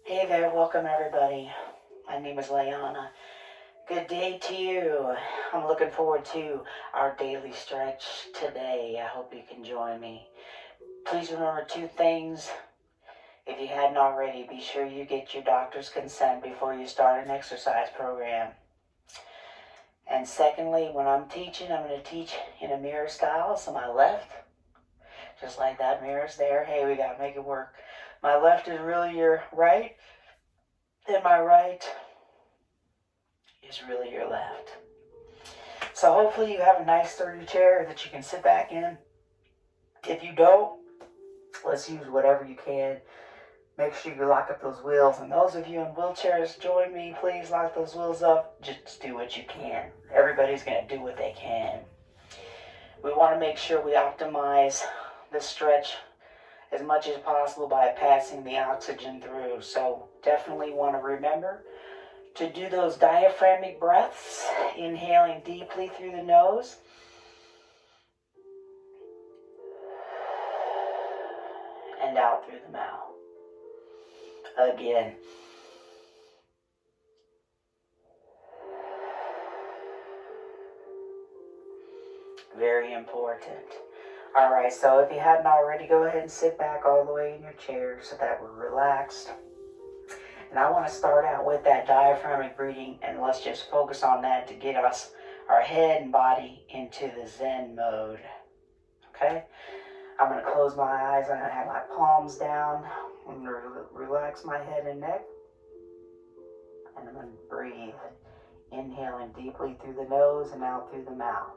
Hey there, welcome everybody. My name is Layana. Good day to you. I'm looking forward to our daily stretch today. I hope you can join me. Please remember two things. If you hadn't already, be sure you get your doctor's consent before you start an exercise program. And secondly, when I'm teaching, I'm going to teach in a mirror style. So my left, just like that mirror's there. Hey, we got to make it work. My left is really your right, and my right is really your left. So hopefully you have a nice sturdy chair that you can sit back in. If you don't, let's use whatever you can. Make sure you lock up those wheels. And those of you in wheelchairs, join me. Please lock those wheels up. Just do what you can. Everybody's going to do what they can. We want to make sure we optimize the stretch as much as possible by passing the oxygen through. So definitely want to remember to do those diaphragmatic breaths, inhaling deeply through the nose and out through the mouth. Again. Very important. All right, so if you hadn't already, go ahead and sit back all the way in your chair so that we're relaxed. And I want to start out with that diaphragmatic breathing, and let's just focus on that to get us, our head and body, into the Zen mode. Okay? I'm going to close my eyes. I'm going to have my palms down. I'm going to relax my head and neck. And I'm going to breathe, inhaling deeply through the nose and out through the mouth.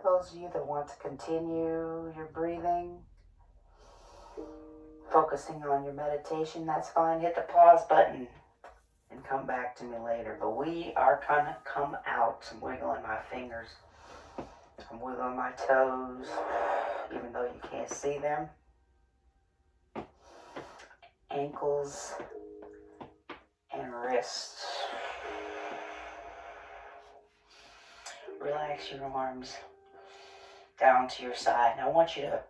Those of you that want to continue your breathing, focusing on your meditation, that's fine. Hit the pause button and come back to me later. But we are going to come out. I'm wiggling my fingers. I'm wiggling my toes, even though you can't see them. Ankles and wrists. Relax your arms down to your side. Now I want you to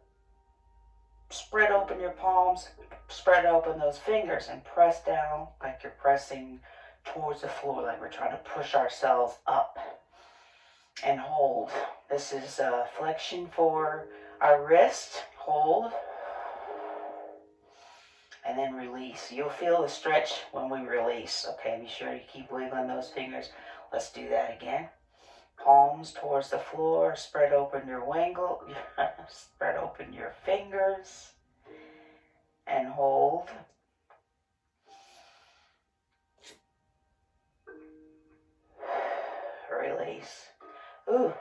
spread open your palms, spread open those fingers, and press down like you're pressing towards the floor, like we're trying to push ourselves up. And hold. This is flexion for our wrist. Hold. And then release. You'll feel the stretch when we release. Okay, be sure you keep wiggling those fingers. Let's do that again. Palms towards the floor. Spread open your spread open your fingers. And hold. Release. Ooh.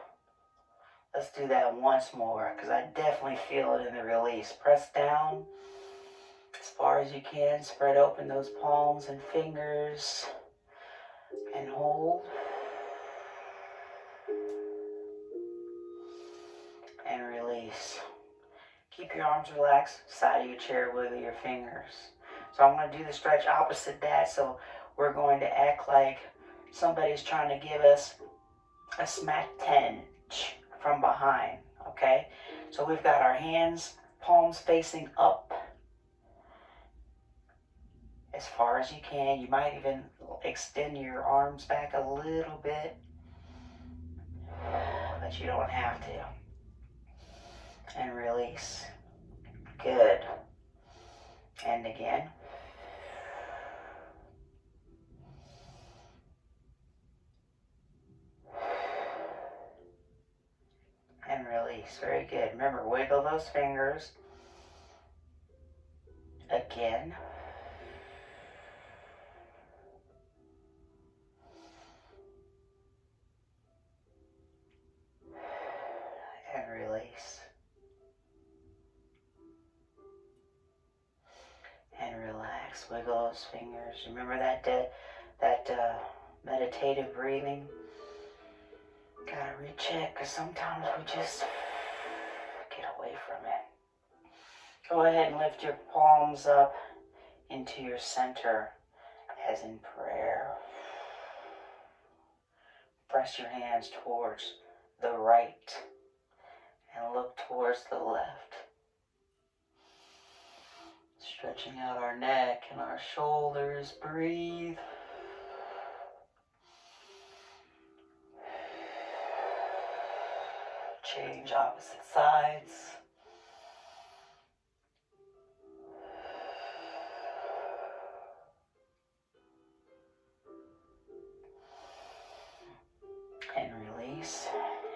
Let's do that once more, because I definitely feel it in the release. Press down as far as you can. Spread open those palms and fingers. And hold. And release. Keep your arms relaxed. Side of your chair, wiggle your fingers. So I'm going to do the stretch opposite that. So we're going to act like somebody's trying to give us a smack 10 from behind. Okay? So we've got our hands, palms facing up as far as you can. You might even extend your arms back a little bit, but you don't have to. And release. Good. And again. And release. Very good. Remember, wiggle those fingers. Again. And release. And relax. Wiggle those fingers. Remember that meditative breathing? Gotta recheck, because sometimes we just get away from it. Go ahead and lift your palms up into your center, as in prayer. Press your hands towards the right and look towards the left. Stretching out our neck and our shoulders. Breathe. Change opposite sides. And release.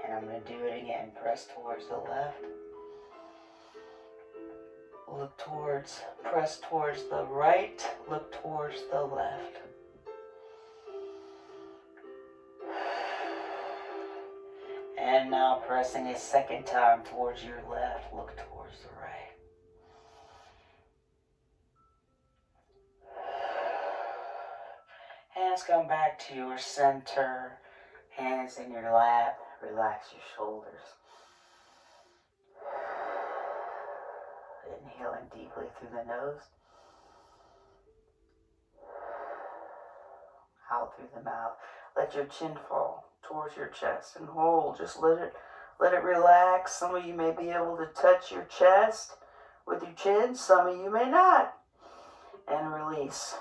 And I'm going to do it again. Press towards the left. Look towards, press towards the right. Look towards the left. And now pressing a second time towards your left. Look towards the right. Hands come back to your center. Hands in your lap. Relax your shoulders. Inhaling deeply through the nose. Out through the mouth. Let your chin fall towards your chest and hold. Just let it relax. Some of you may be able to touch your chest with your chin. Some of you may not. And release.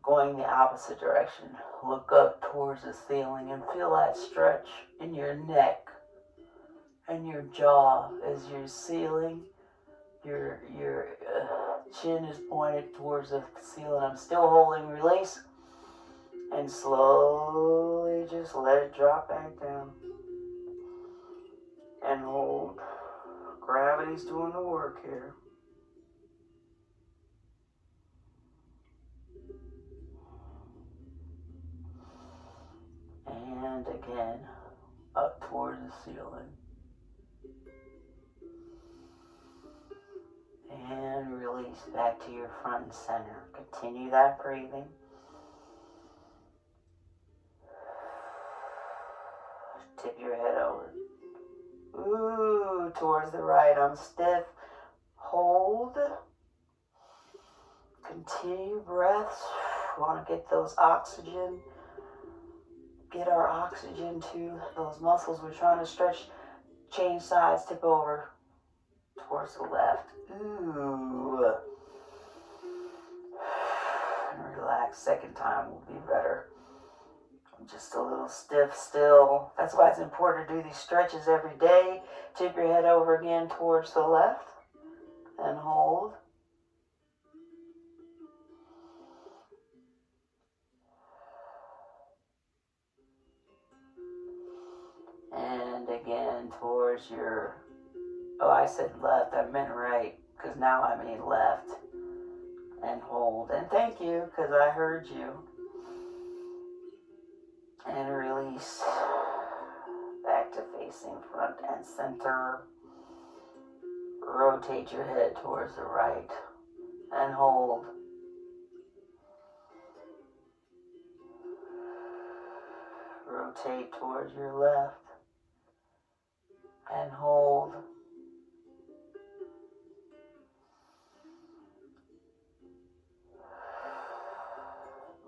Going the opposite direction. Look up towards the ceiling and feel that stretch in your neck and your jaw as your ceiling. Your chin is pointed towards the ceiling. I'm still holding. Release. And slowly just let it drop back down. And hold. Gravity's doing the work here. And again, up towards the ceiling. And release back to your front and center. Continue that breathing. Tip your head over. Ooh, towards the right. I'm stiff. Hold. Continue breaths. We want to get those oxygen. Get our oxygen to those muscles we're trying to stretch. Change sides. Tip over. Towards the left. Ooh. And relax. Second time will be better. I'm just a little stiff still. That's why it's important to do these stretches every day. Tip your head over again towards the left. And hold. And again towards your... Oh, I said left. I meant right. Because now I mean left. And hold. And thank you, because I heard you. And release. Back to facing front and center. Rotate your head towards the right. And hold. Rotate towards your left. And hold.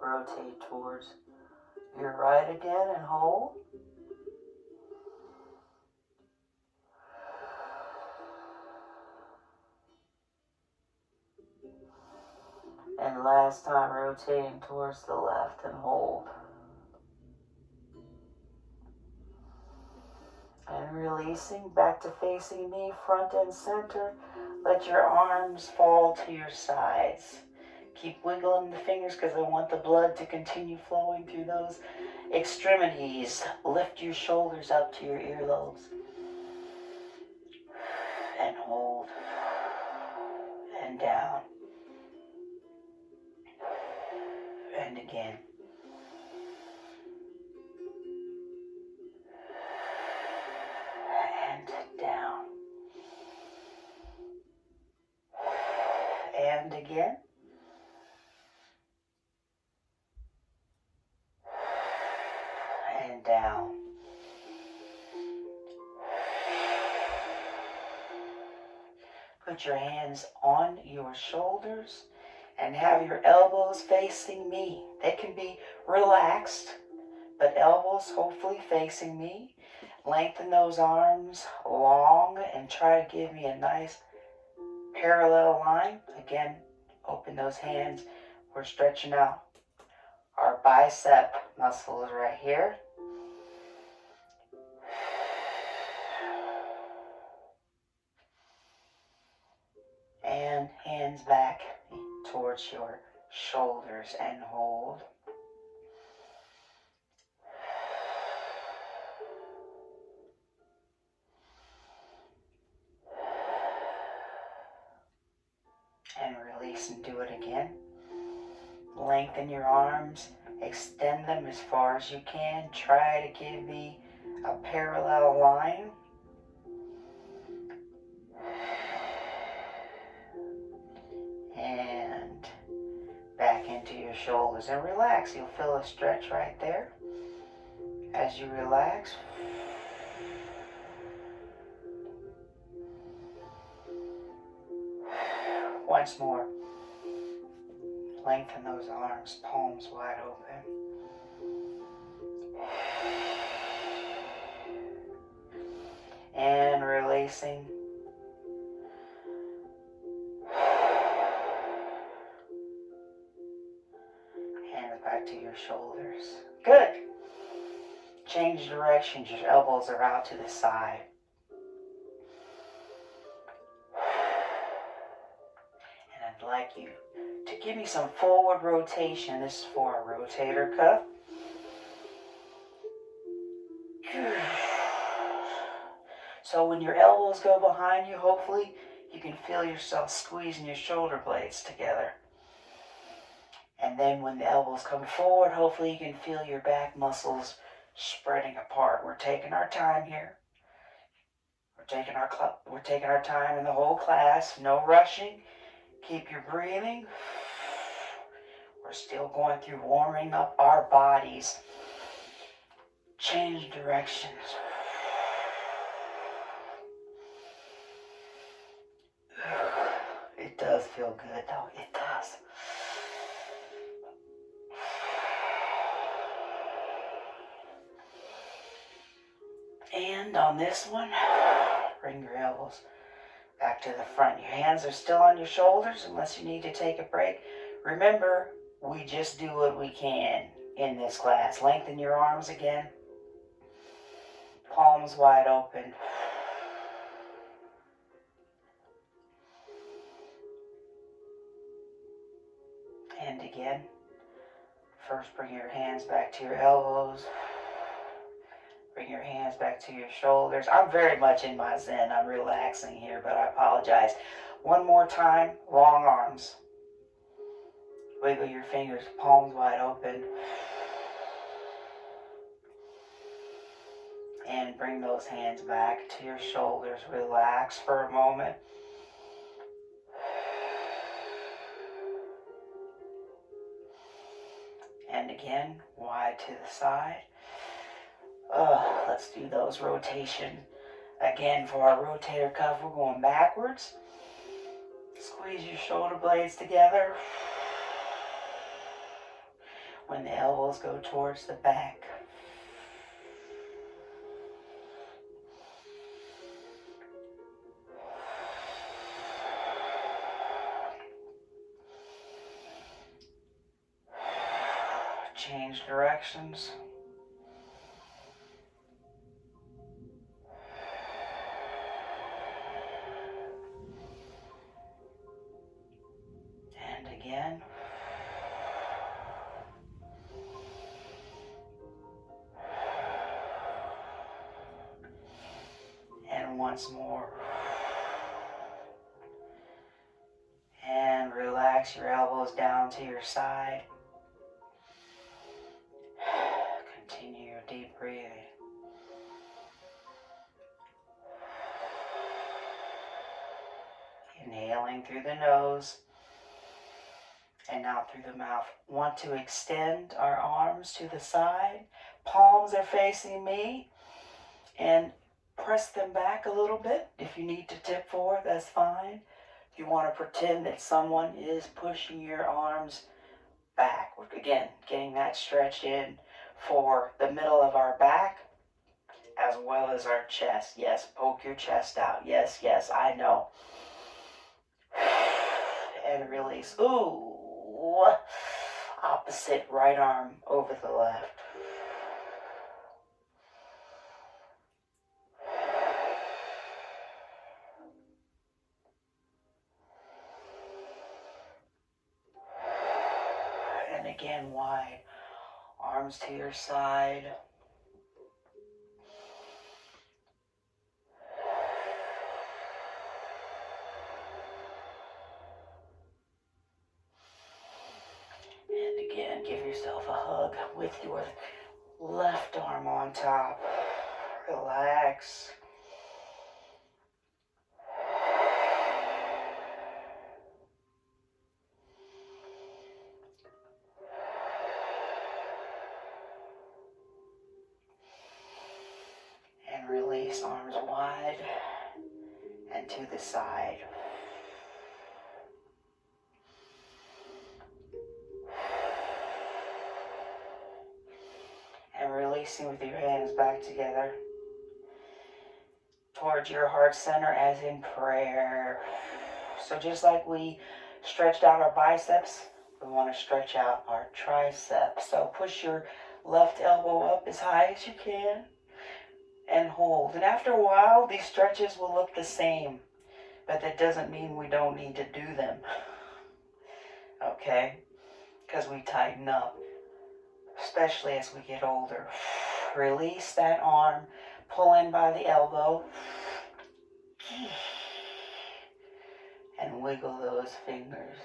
Rotate towards your right again and hold. And your last time, rotating towards the left and hold. And releasing back to facing me, front and center. Let your arms fall to your sides. Keep wiggling the fingers because I want the blood to continue flowing through those extremities. Lift your shoulders up to your earlobes. And hold. And down. And again. And down. And again. And down. Put your hands on your shoulders and have your elbows facing me. They can be relaxed, but elbows hopefully facing me. Lengthen those arms long and try to give me a nice parallel line. Again, open those hands. We're stretching out our bicep muscles right here. And hands back towards your shoulders and hold. And release and do it again. Lengthen your arms, extend them as far as you can. Try to give me a parallel line. And back into your shoulders and relax. You'll feel a stretch right there as you relax. Once more. Lengthen those arms, palms wide open. And releasing. Hands back to your shoulders. Good. Change directions. Your elbows are out to the side. And I'd like you to give me some forward rotation. This is for our rotator cuff. So when your elbows go behind you, hopefully you can feel yourself squeezing your shoulder blades together. And then when the elbows come forward, hopefully you can feel your back muscles spreading apart. We're taking our time here. We're taking our time in the whole class. No rushing. Keep your breathing. We're still going through warming up our bodies. Change directions. It does feel good though. It does. And on this one, bring your elbows back to the front. Your hands are still on your shoulders unless you need to take a break. Remember, we just do what we can in this class. Lengthen your arms again. Palms wide open. And again. First, bring your hands back to your elbows. Bring your hands back to your shoulders. I'm very much in my zen. I'm relaxing here, but I apologize. One more time, long arms. Wiggle your fingers, palms wide open. And bring those hands back to your shoulders. Relax for a moment. And again, wide to the side. Let's do those rotation. Again, for our rotator cuff, we're going backwards. Squeeze your shoulder blades together. When the elbows go towards the back. change directions. And again. And once more. And relax your elbows down to your side. Continue your deep breathing. Inhaling through the nose and out through the mouth. Want to extend our arms to the side. Palms are facing me. And press them back a little bit. If you need to tip forward, that's fine. If you want to pretend that someone is pushing your arms back. Again, getting that stretch in for the middle of our back as well as our chest. Yes, poke your chest out. Yes, yes, I know. And release. Ooh. Opposite right arm over the left. And again, wide. Arms to your side. And again, give yourself a hug with your left arm on top. Relax. And release, arms wide and to the side. And releasing with your hands back together towards your heart center as in prayer. So just like we stretched out our biceps, we want to stretch out our triceps. So push your left elbow up as high as you can and hold. And after a while, these stretches will look the same, but that doesn't mean we don't need to do them. Okay? Because we tighten up, especially as we get older. Release that arm, pull in by the elbow, and wiggle those fingers.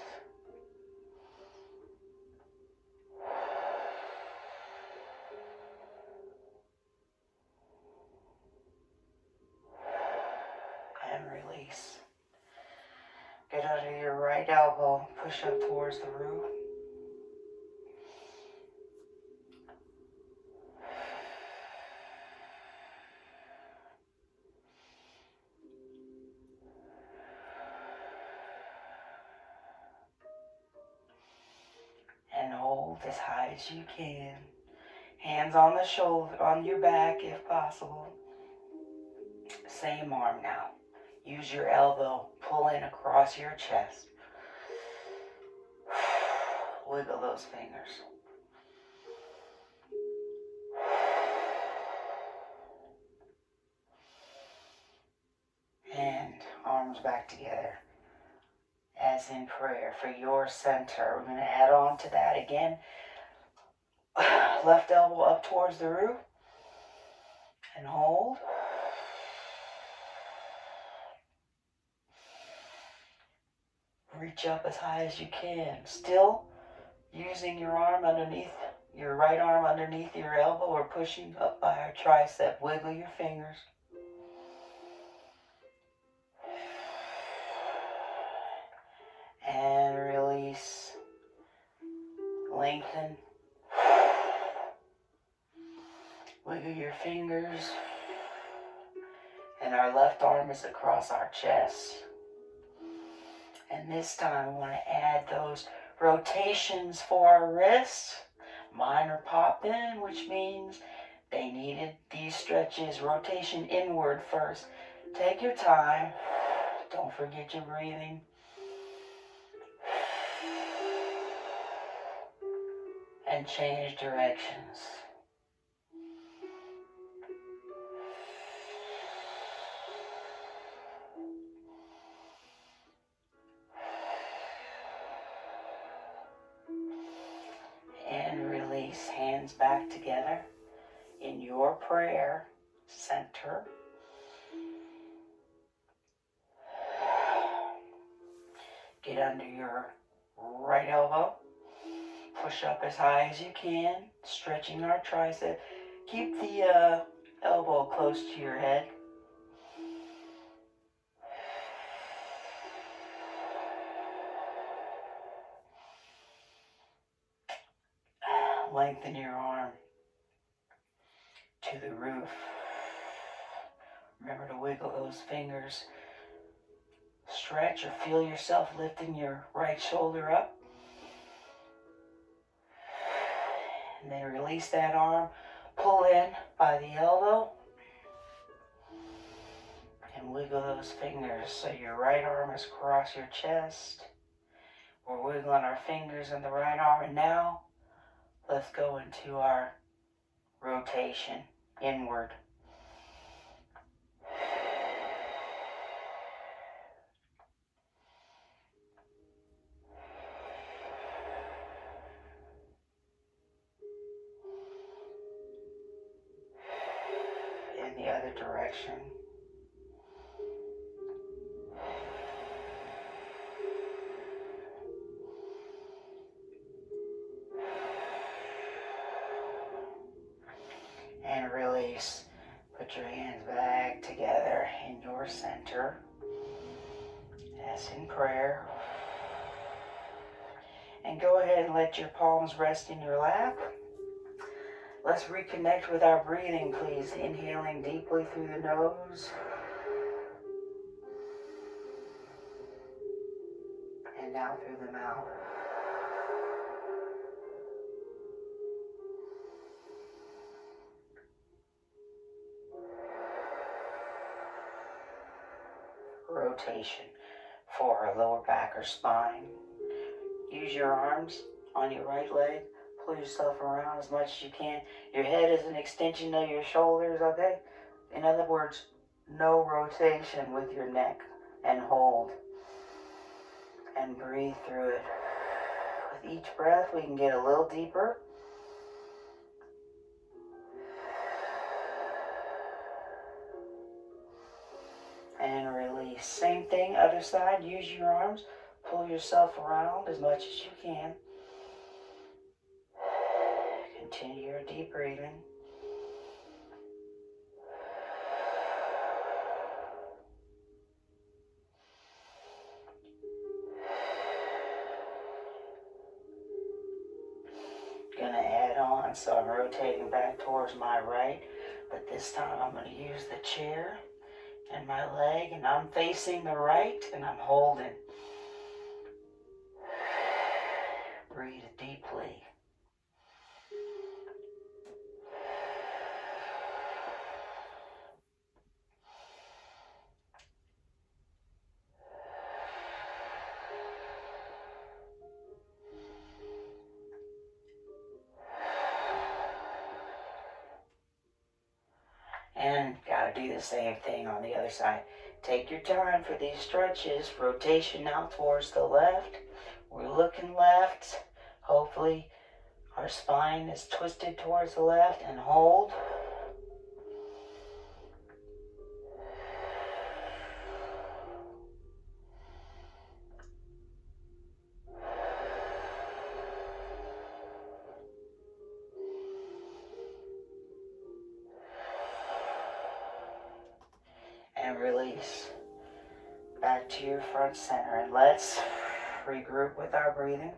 And release. Get under your right elbow, push up towards the roof. And hold as high as you can. Hands on the shoulder, on your back if possible. Same arm now. Use your elbow, pull in across your chest. Wiggle those fingers. And arms back together as in prayer for your center. We're going to add on to that again. Left elbow up towards the roof and hold. Reach up as high as you can. Still using your arm underneath, your right arm underneath your elbow or pushing up by our tricep. Wiggle your fingers. And release. Lengthen. Wiggle your fingers. And our left arm is across our chest. And this time we want to add those rotations for our wrists. Mine are popped in, which means they needed these stretches. Rotation inward first. Take your time. Don't forget your breathing. and change directions. And release. Hands back together in your prayer center. Get under your right elbow. Push up as high as you can, stretching our tricep. Keep the elbow close to your head. Lengthen your arm to the roof. Remember to wiggle those fingers. Stretch or feel yourself lifting your right shoulder up. And then release that arm. Pull in by the elbow. And wiggle those fingers so your right arm is across your chest. We're wiggling our fingers in the right arm. And now, let's go into our rotation inward. In the other direction. And release. Put your hands back together in your center. As in prayer. And go ahead and let your palms rest in your lap. Let's reconnect with our breathing, please. Inhaling deeply through the nose. And out through the mouth. Rotation for our lower back or spine. Use your arms on your right leg. Pull yourself around as much as you can. Your head is an extension of your shoulders, okay? In other words, no rotation with your neck. And hold. And breathe through it. With each breath, we can get a little deeper. And release. Same thing, other side. Use your arms. Pull yourself around as much as you can. Continue your deep breathing. Gonna add on, so I'm rotating back towards my right, but this time I'm gonna use the chair and my leg, and I'm facing the right, and I'm holding. Breathe deeply. And gotta do the same thing on the other side. Take your time for these stretches. Rotation now towards the left. We're looking left. Hopefully our spine is twisted towards the left, and hold. And release. Back to your front center, and let's regroup with our breathing.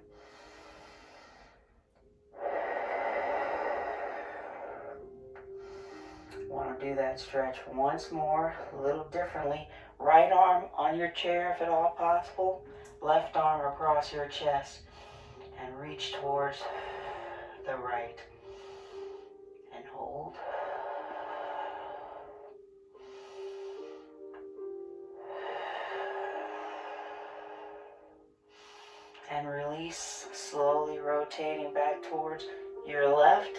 Want to do that stretch once more, a little differently. Right arm on your chair if at all possible. Left arm across your chest. And reach towards the right. And hold. And release, slowly rotating back towards your left.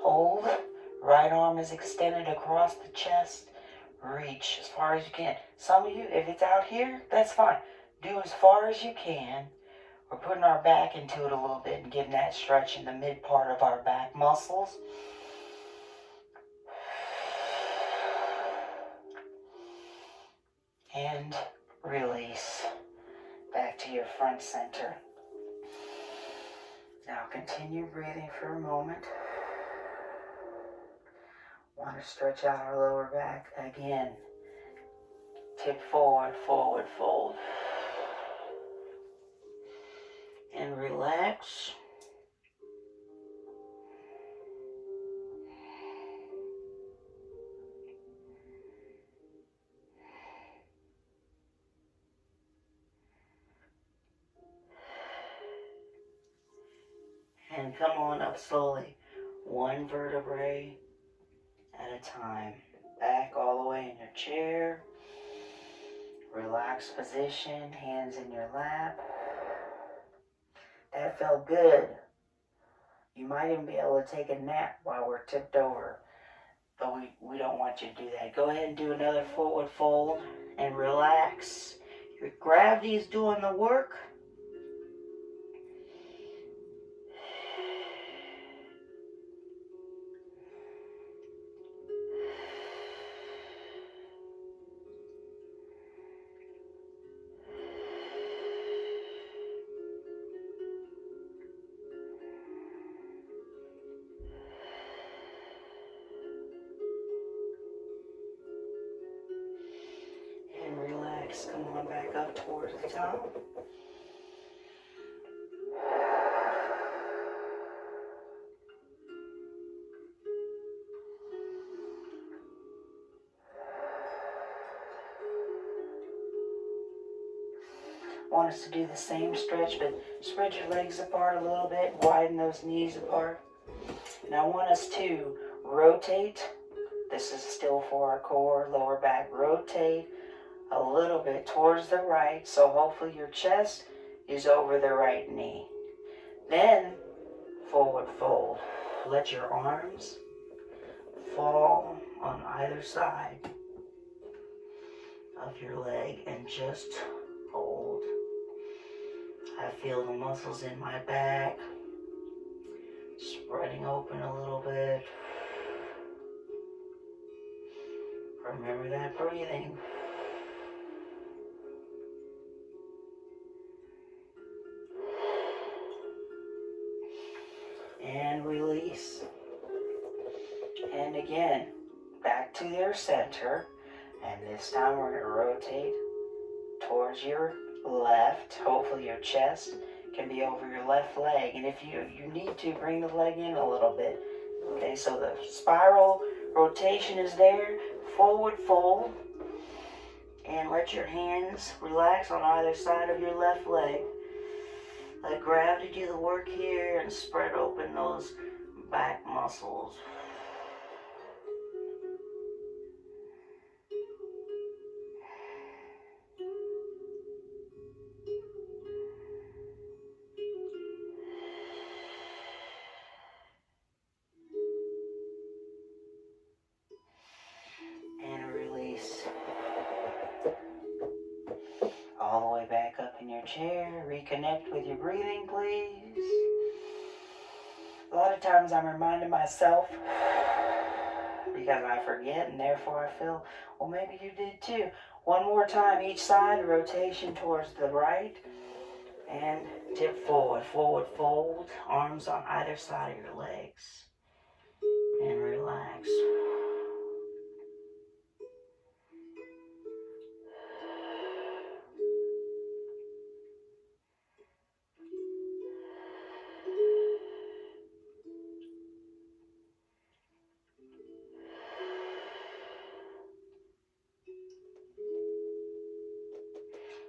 Hold. Right arm is extended across the chest. Reach as far as you can. Some of you, if it's out here, that's fine. Do as far as you can. We're putting our back into it a little bit and getting that stretch in the mid part of our back muscles. And release. Back to your front center. Now continue breathing for a moment. Want to stretch out our lower back again. Tip forward, forward, fold. And relax. And come on up slowly, one vertebrae at a time. Back all the way in your chair. Relaxed position, hands in your lap. That felt good. You might even be able to take a nap while we're tipped over. But we don't want you to do that. Go ahead and do another forward fold and relax. Your gravity is doing the work. And relax. Come on back up towards the top. Want us to do the same stretch, but spread your legs apart a little bit, widen those knees apart. And I want us to rotate. This is still for our core, lower back. Rotate a little bit towards the right, so hopefully your chest is over the right knee. Then forward fold. Let your arms fall on either side of your leg and just hold. I feel the muscles in my back spreading open a little bit. Remember that breathing. And release. And again, back to your center. And this time we're going to rotate towards your left. Hopefully your chest can be over your left leg. And if you need to, bring the leg in a little bit. Okay, so the spiral rotation is there. Forward fold. And let your hands relax on either side of your left leg. Let gravity do the work here and spread open those back muscles. And release. All the way back up in your chair. Reconnect with your breathing, please. A lot of times I'm reminding myself because I forget and therefore I feel, well, maybe you did too. One more time each side, rotation towards the right. And tip forward, forward fold. Arms on either side of your legs. And relax.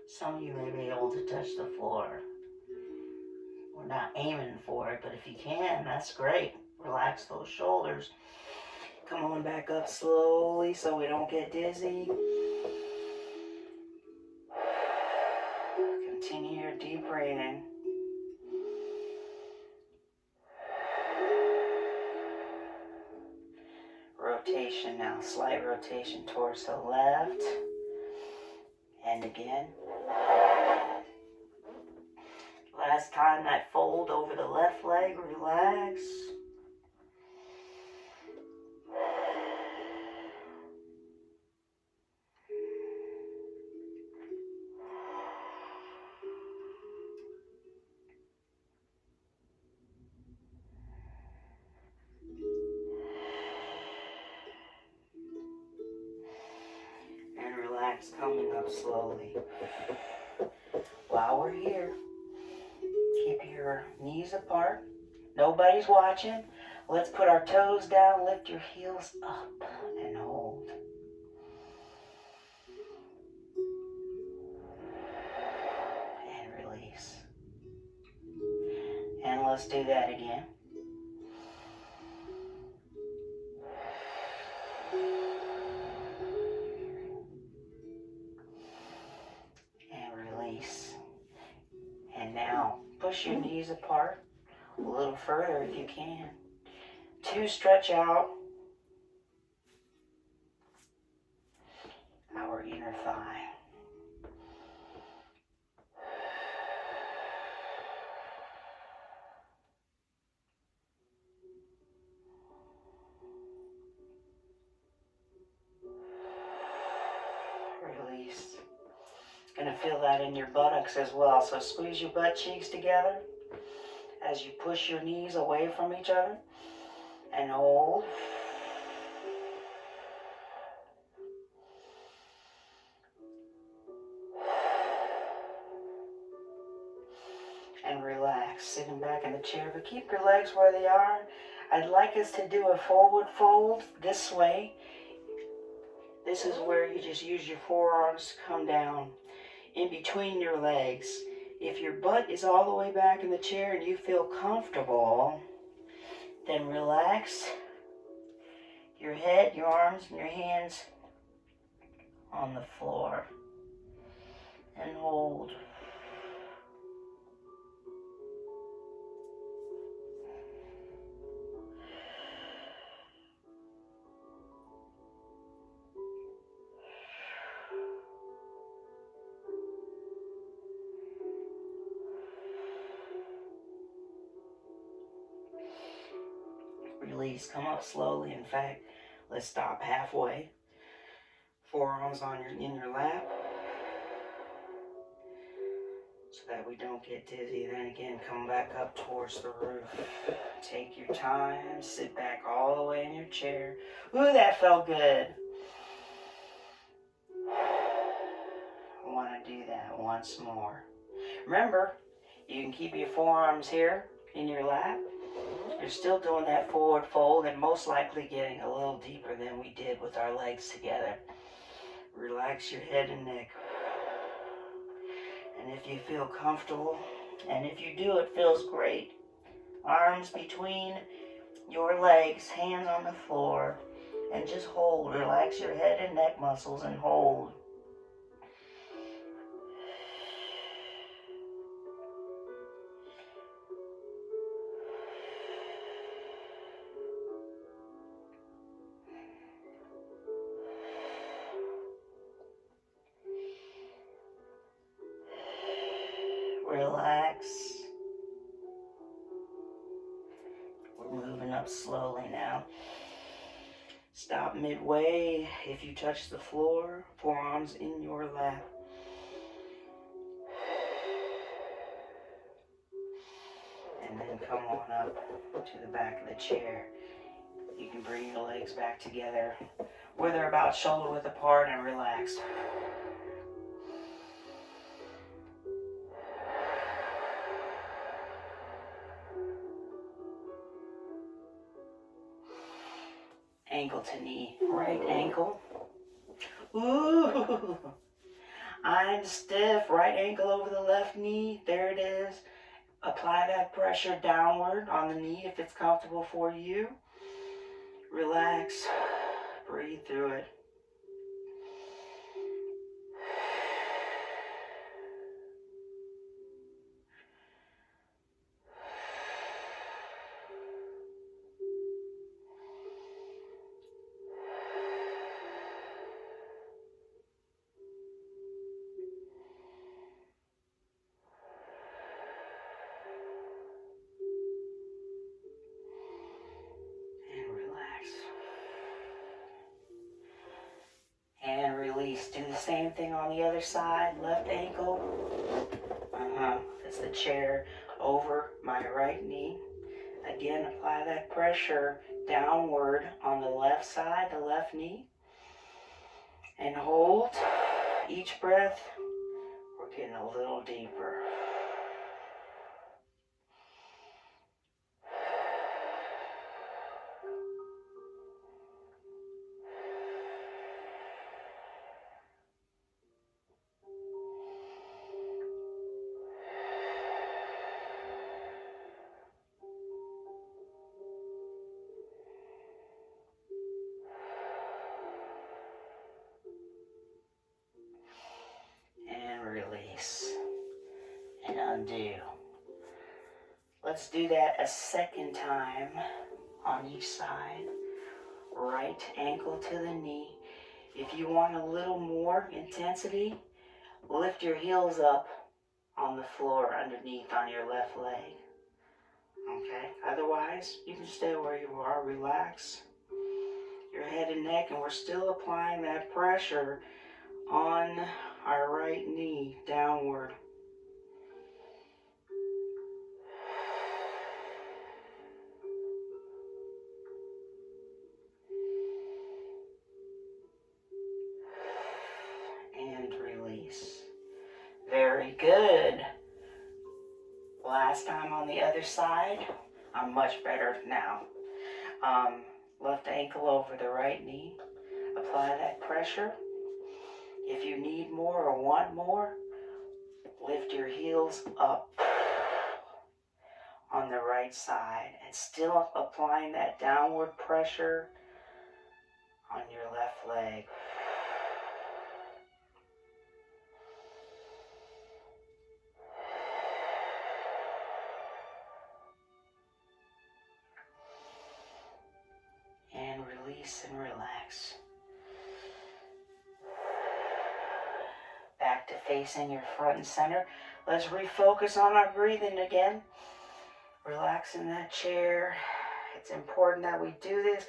Some of you may be able to touch the floor. We're not aiming for it, but if you can, that's great. Relax those shoulders. Come on back up slowly so we don't get dizzy. Continue a deep breathing. Rotation now, slight rotation towards the left. And again. Last time, that fold over the left leg, relax. And relax, coming up slowly. While we're here, keep your knees apart. Nobody's watching. Let's put our toes down, lift your heels up, and hold. And release. And let's do that again. And release. And now, push your knees apart a little further if you can. 2, stretch out our inner thigh. Release. Gonna feel that in your buttocks as well. So squeeze your butt cheeks together as you push your knees away from each other. And hold. And relax, sitting back in the chair, but keep your legs where they are. I'd like us to do a forward fold this way. This is where you just use your forearms to come down in between your legs. If your butt is all the way back in the chair and you feel comfortable, then relax your head, your arms, and your hands on the floor. And hold. Release. Come up slowly. In fact, let's stop halfway. Forearms in your lap, so that we don't get dizzy. Then again, come back up towards the roof. Take your time. Sit back all the way in your chair. Ooh, that felt good. I want to do that once more. Remember, you can keep your forearms here in your lap. You're still doing that forward fold and most likely getting a little deeper than we did with our legs together. Relax your head and neck. And if you feel comfortable, and if you do, it feels great. Arms between your legs, hands on the floor, and just hold. Relax your head and neck muscles and hold. Relax. We're moving up slowly now. Stop midway if you touch the floor, forearms in your lap. And then come on up to the back of the chair. You can bring your legs back together where they're about shoulder width apart and relaxed. Ankle to knee, right ankle. Ooh, I'm stiff, right ankle over the left knee. There it is. Apply that pressure downward on the knee if it's comfortable for you. Relax, breathe through it. on the other side, left ankle. That's the chair over my right knee. Again, apply that pressure downward on the left side, the left knee. And hold. Each breath, we're getting a little deeper. And release. And undo. Let's do that a second time on each side. Right ankle to the knee. If you want a little more intensity, lift your heels up on the floor underneath on your left leg. Okay? Otherwise, you can stay where you are. Relax your head and neck, and we're still applying that pressure on our right knee downward. And release. Very good. Last time on the other side. I'm much better now. Left ankle over the right knee. Apply that pressure. If you need more or want more, lift your heels up on the right side and still applying that downward pressure on your left leg. And release and relax. Back to facing your front and center. Let's refocus on our breathing again. Relax in that chair. It's important that we do this.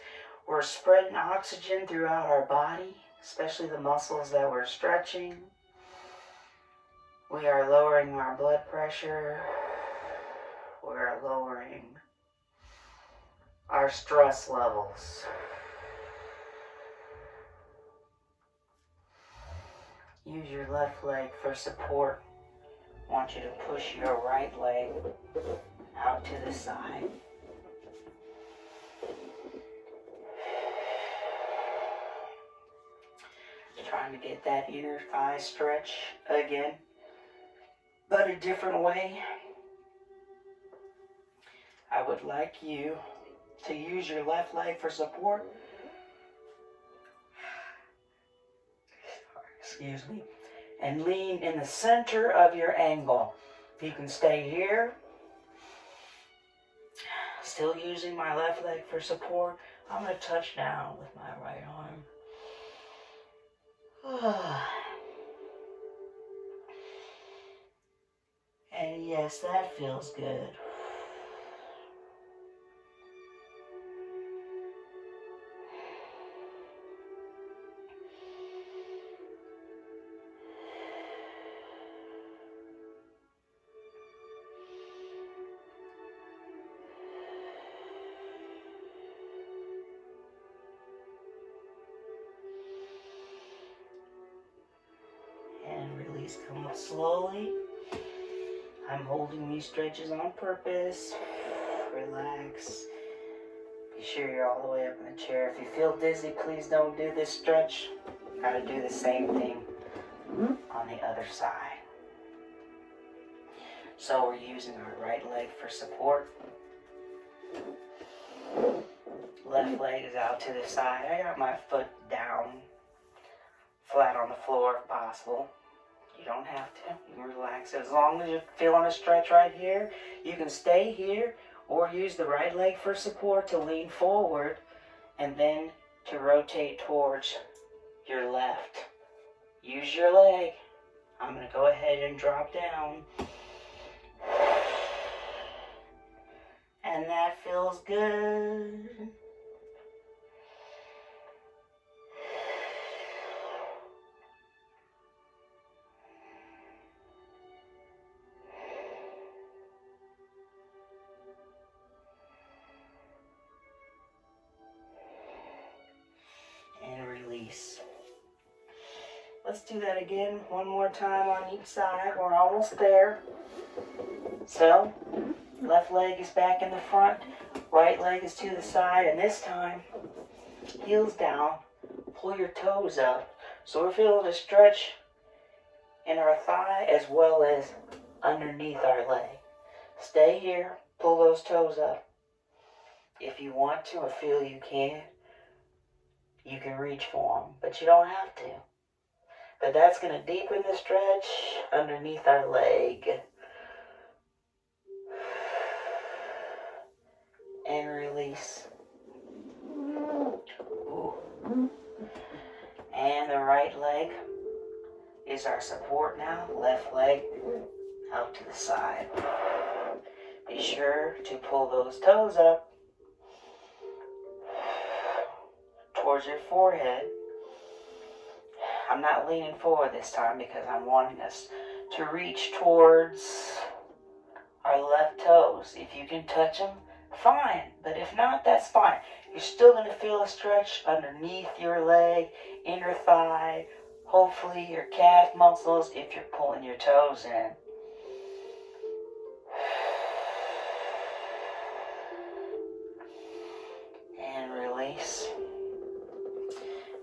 We're spreading oxygen throughout our body, especially the muscles that we're stretching. We are lowering our blood pressure. We are lowering our stress levels. Use your left leg for support. I want you to push your right leg out to the side. Trying to get that inner thigh stretch again, but a different way. I would like you to use your left leg for support. Excuse me. And lean in the center of your angle. You can stay here. Still using my left leg for support. I'm going to touch down with my right arm. And yes, that feels good. Come up slowly. I'm holding these stretches on purpose. Relax. Be sure you're all the way up in the chair. If you feel dizzy, please don't do this stretch. Gotta do the same thing on the other side. So we're using our right leg for support. Left leg is out to the side. I got my foot down, flat on the floor if possible. You don't have to. You can relax. As long as you're feeling a stretch right here, you can stay here or use the right leg for support to lean forward and then to rotate towards your left. Use your leg. I'm going to go ahead and drop down. And that feels good. Let's do that again one more time on each side. We're almost there. So, left leg is back in the front, right leg is to the side, and this time, heels down, pull your toes up. So we're feeling a stretch in our thigh as well as underneath our leg. Stay here, pull those toes up. If you want to or feel you can reach for them, but you don't have to. But that's going to deepen the stretch underneath our leg. And release. Ooh. And the right leg is our support now. Left leg out to the side. Be sure to pull those toes up towards your forehead. I'm not leaning forward this time because I'm wanting us to reach towards our left toes. If you can touch them, fine. But if not, that's fine. You're still going to feel a stretch underneath your leg, inner thigh, hopefully your calf muscles if you're pulling your toes in. And release.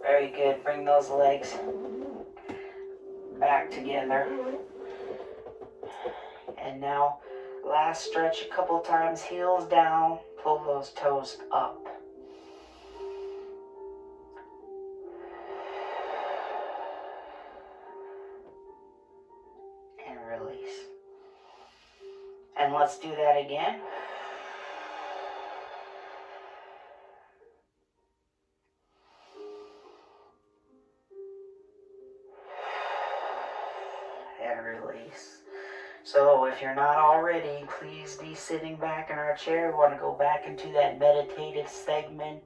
Very good. Bring those legs back together. And now, last stretch a couple times, heels down, pull those toes up. And release. And let's do that again. And release. So if you're not already, please be sitting back in our chair. We want to go back into that meditative segment.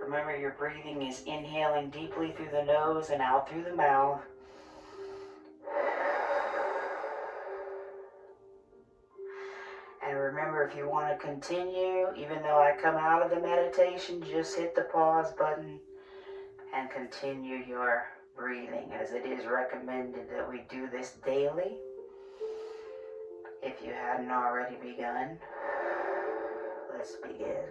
Remember, your breathing is inhaling deeply through the nose and out through the mouth. And remember, if you want to continue, even though I come out of the meditation, just hit the pause button and continue your breathing, as it is recommended that we do this daily. If you hadn't already begun, let's begin.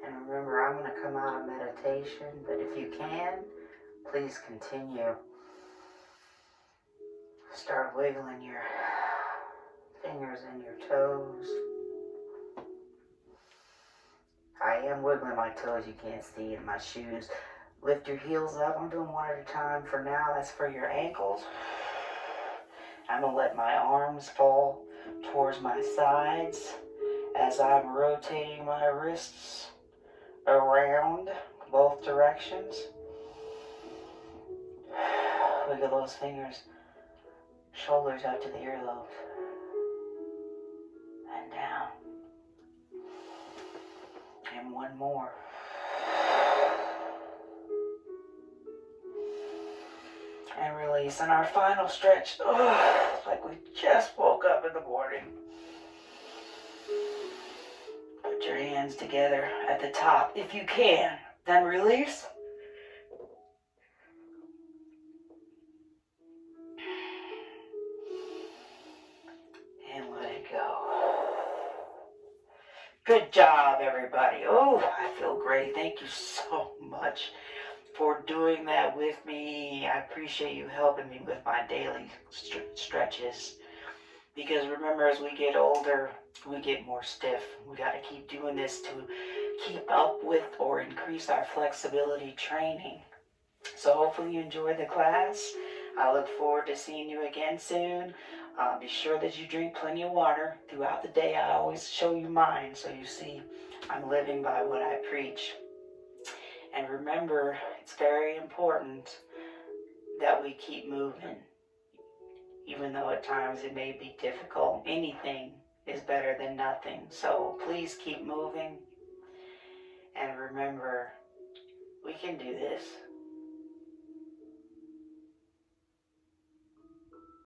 And remember, I'm going to come out of meditation, but if you can, please continue. Start wiggling your fingers and your toes. I am wiggling my toes, you can't see in my shoes. Lift your heels up. I'm doing one at a time for now. That's for your ankles. I'm going to let my arms fall towards my sides as I'm rotating my wrists around both directions. Wiggle those fingers, shoulders up to the earlobes, and down. And one more. And release. And our final stretch, it's like we just woke up in the morning. Put your hands together at the top if you can. Then release. everybody. Oh, I feel great. Thank you so much for doing that with me. I appreciate you helping me with my daily stretches. Because remember, as we get older, we get more stiff. We got to keep doing this to keep up with or increase our flexibility training. So hopefully you enjoyed the class. I look forward to seeing you again soon. Be sure that you drink plenty of water throughout the day. I always show you mine so you see I'm living by what I preach. And remember, it's very important that we keep moving. Even though at times it may be difficult, anything is better than nothing. So please keep moving. And remember, we can do this.